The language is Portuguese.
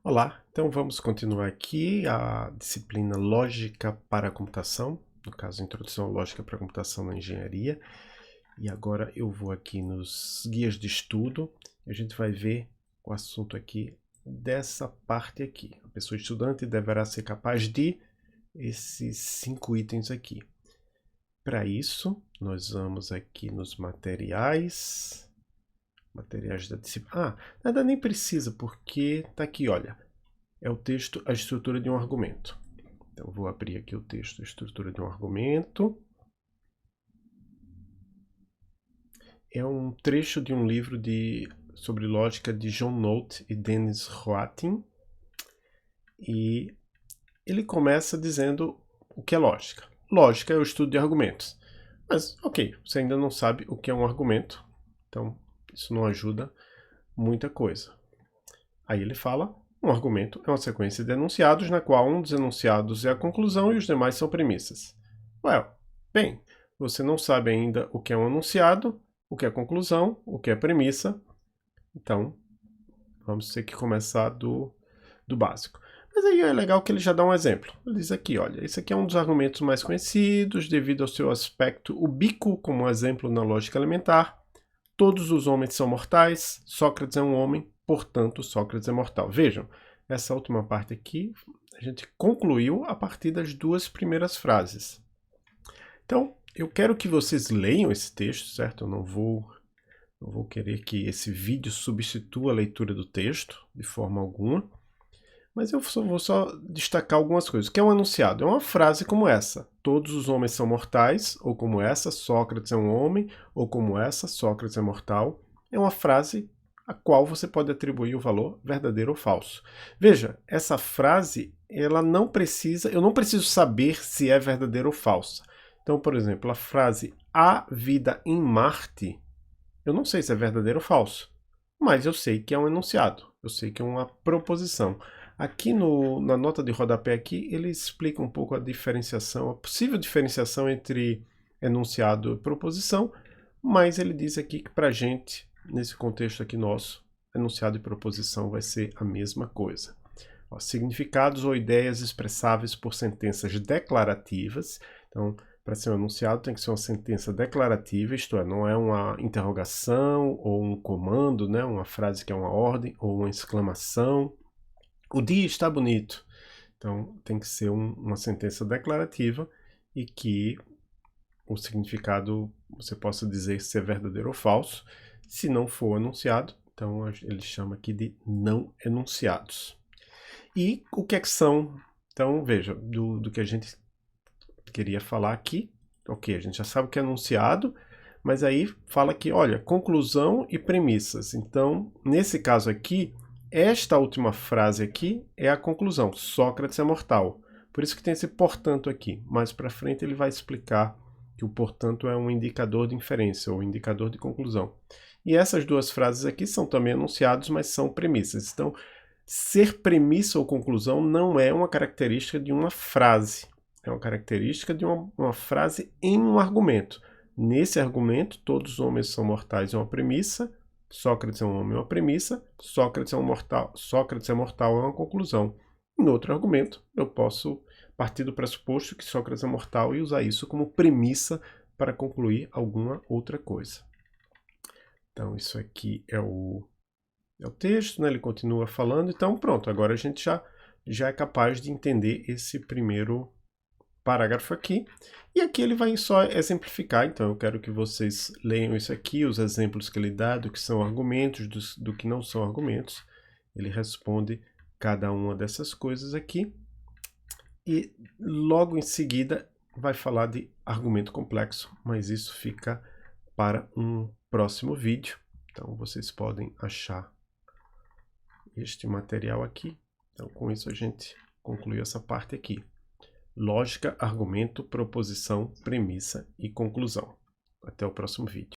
Olá, então vamos continuar aqui a disciplina Lógica para a Computação, no caso Introdução à Lógica para a Computação na Engenharia. E agora eu vou aqui nos guias de estudo e a gente vai ver o assunto aqui dessa parte aqui. A pessoa estudante deverá ser capaz de esses 5 itens aqui. Para isso, nós vamos aqui nos materiais da disciplina. Nada nem precisa, porque tá aqui, olha. É o texto, a estrutura de um argumento. Então, vou abrir aqui o texto, a estrutura de um argumento. É um trecho de um livro sobre lógica de John Nolte e Dennis Roatin. E ele começa dizendo o que é lógica. Lógica é o estudo de argumentos. Mas, ok, você ainda não sabe o que é um argumento, então isso não ajuda muita coisa. Aí ele fala: um argumento é uma sequência de enunciados na qual um dos enunciados é a conclusão e os demais são premissas. Bem, você não sabe ainda o que é um enunciado, o que é conclusão, o que é premissa. Então, vamos ter que começar do básico. Mas aí é legal que ele já dá um exemplo. Ele diz aqui, olha, esse aqui é um dos argumentos mais conhecidos devido ao seu aspecto ubíquo como exemplo na lógica elementar. Todos os homens são mortais, Sócrates é um homem, portanto Sócrates é mortal. Vejam, essa última parte aqui a gente concluiu a partir das duas primeiras frases. Então, eu quero que vocês leiam esse texto, certo? Eu não vou querer que esse vídeo substitua a leitura do texto de forma alguma, mas eu vou só destacar algumas coisas. O que é um enunciado? É uma frase como essa: todos os homens são mortais, ou como essa, Sócrates é um homem, ou como essa, Sócrates é mortal. É uma frase a qual você pode atribuir o valor verdadeiro ou falso. Veja, essa frase, ela não precisa, eu não preciso saber se é verdadeira ou falsa. Então, por exemplo, a frase "há vida em Marte", eu não sei se é verdadeiro ou falso, mas eu sei que é um enunciado, eu sei que é uma proposição. Aqui na nota de rodapé aqui, ele explica um pouco a diferenciação, a possível diferenciação entre enunciado e proposição, mas ele diz aqui que para a gente, nesse contexto aqui nosso, enunciado e proposição vai ser a mesma coisa. Significados ou ideias expressáveis por sentenças declarativas. Então, para ser um enunciado tem que ser uma sentença declarativa, isto é, não é uma interrogação ou um comando, né? Uma frase que é uma ordem ou uma exclamação. O dia está bonito. Então, tem que ser uma sentença declarativa e que o significado você possa dizer se é verdadeiro ou falso. Se não for enunciado, então ele chama aqui de não enunciados. E o que é que são? Então, veja, do que a gente queria falar aqui. Ok, a gente já sabe o que é enunciado, mas aí fala que, olha, conclusão e premissas. Então, nesse caso aqui, esta última frase aqui é a conclusão. Sócrates é mortal. Por isso que tem esse portanto aqui. Mais para frente ele vai explicar que o portanto é um indicador de inferência, ou indicador de conclusão. E essas duas frases aqui são também enunciados, mas são premissas. Então, ser premissa ou conclusão não é uma característica de uma frase. É uma característica de uma frase em um argumento. Nesse argumento, todos os homens são mortais é uma premissa, Sócrates é um homem é uma premissa, Sócrates é mortal é uma conclusão. Em outro argumento, eu posso partir do pressuposto que Sócrates é mortal e usar isso como premissa para concluir alguma outra coisa. Então, isso aqui é o texto, né? Ele continua falando. Então, pronto, agora a gente já é capaz de entender esse primeiro parágrafo aqui. E aqui ele vai só exemplificar, então eu quero que vocês leiam isso aqui, os exemplos que ele dá do que são argumentos, do que não são argumentos. Ele responde cada uma dessas coisas aqui. E logo em seguida vai falar de argumento complexo, mas isso fica para um próximo vídeo. Então vocês podem achar este material aqui. Então com isso a gente concluiu essa parte aqui. Lógica, argumento, proposição, premissa e conclusão. Até o próximo vídeo.